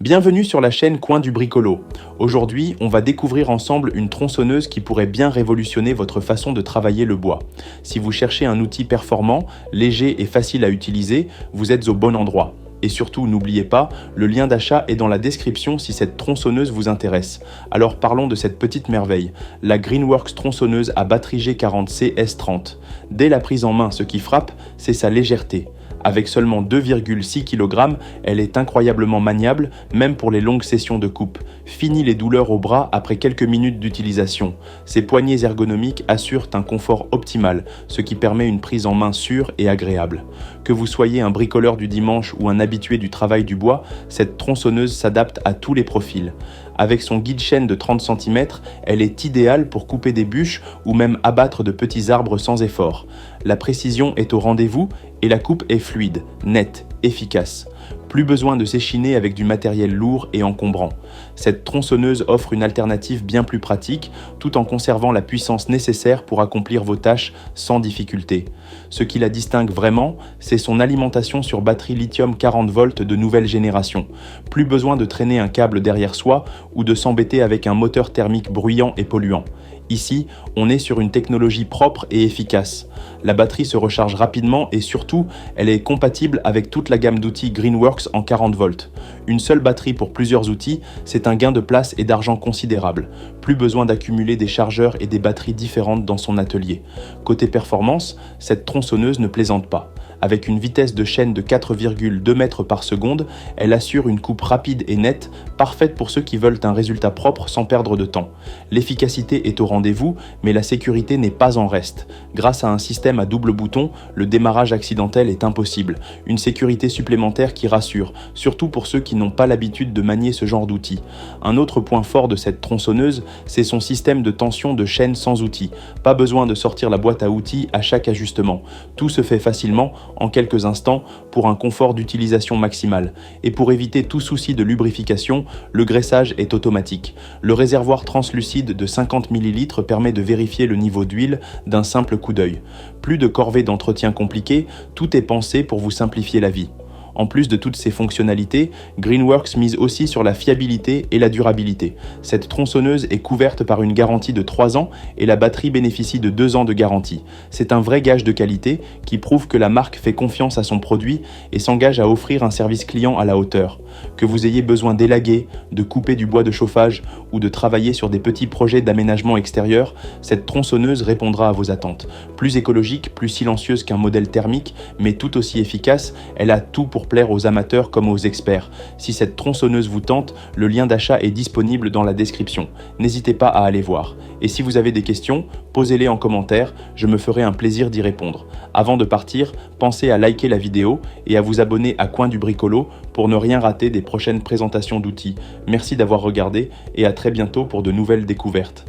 Bienvenue sur la chaîne Coin du Bricolo. Aujourd'hui, on va découvrir ensemble une tronçonneuse qui pourrait bien révolutionner votre façon de travailler le bois. Si vous cherchez un outil performant, léger et facile à utiliser, vous êtes au bon endroit. Et surtout, n'oubliez pas, le lien d'achat est dans la description si cette tronçonneuse vous intéresse. Alors parlons de cette petite merveille, la Greenworks tronçonneuse à batterie G40C S30. Dès la prise en main, ce qui frappe, c'est sa légèreté. Avec seulement 2,6 kg, elle est incroyablement maniable, même pour les longues sessions de coupe. Fini les douleurs au bras après quelques minutes d'utilisation. Ces poignées ergonomiques assurent un confort optimal, ce qui permet une prise en main sûre et agréable. Que vous soyez un bricoleur du dimanche ou un habitué du travail du bois, cette tronçonneuse s'adapte à tous les profils. Avec son guide-chaîne de 30 cm, elle est idéale pour couper des bûches ou même abattre de petits arbres sans effort. La précision est au rendez-vous et la coupe est fluide, nette, efficace. Plus besoin de s'échiner avec du matériel lourd et encombrant. Cette tronçonneuse offre une alternative bien plus pratique, tout en conservant la puissance nécessaire pour accomplir vos tâches sans difficulté. Ce qui la distingue vraiment, c'est son alimentation sur batterie lithium 40 volts de nouvelle génération. Plus besoin de traîner un câble derrière soi ou de s'embêter avec un moteur thermique bruyant et polluant. Ici, on est sur une technologie propre et efficace. La batterie se recharge rapidement et surtout, elle est compatible avec toute la gamme d'outils Greenworks en 40 volts. Une seule batterie pour plusieurs outils, c'est un gain de place et d'argent considérable. Plus besoin d'accumuler des chargeurs et des batteries différentes dans son atelier. Côté performance, cette tronçonneuse ne plaisante pas. Avec une vitesse de chaîne de 4,2 mètres par seconde, elle assure une coupe rapide et nette, parfaite pour ceux qui veulent un résultat propre sans perdre de temps. L'efficacité est au rendez-vous, mais la sécurité n'est pas en reste. Grâce à un système à double bouton, le démarrage accidentel est impossible. Une sécurité supplémentaire qui rassure, surtout pour ceux qui n'ont pas l'habitude de manier ce genre d'outils. Un autre point fort de cette tronçonneuse, c'est son système de tension de chaîne sans outils. Pas besoin de sortir la boîte à outils à chaque ajustement. Tout se fait facilement, en quelques instants, pour un confort d'utilisation maximal. Et pour éviter tout souci de lubrification, le graissage est automatique. Le réservoir translucide de 50 ml permet de vérifier le niveau d'huile d'un simple coup d'œil. Plus de corvée d'entretien compliquée, tout est pensé pour vous simplifier la vie. En plus de toutes ces fonctionnalités, Greenworks mise aussi sur la fiabilité et la durabilité. Cette tronçonneuse est couverte par une garantie de 3 ans et la batterie bénéficie de 2 ans de garantie. C'est un vrai gage de qualité qui prouve que la marque fait confiance à son produit et s'engage à offrir un service client à la hauteur. Que vous ayez besoin d'élaguer, de couper du bois de chauffage ou de travailler sur des petits projets d'aménagement extérieur, cette tronçonneuse répondra à vos attentes. Plus écologique, plus silencieuse qu'un modèle thermique, mais tout aussi efficace, elle a tout pour plaire aux amateurs comme aux experts. Si cette tronçonneuse vous tente, le lien d'achat est disponible dans la description. N'hésitez pas à aller voir. Et si vous avez des questions, posez-les en commentaire, je me ferai un plaisir d'y répondre. Avant de partir, pensez à liker la vidéo et à vous abonner à Coin du Bricolo pour ne rien rater des prochaines présentations d'outils. Merci d'avoir regardé et à très bientôt pour de nouvelles découvertes.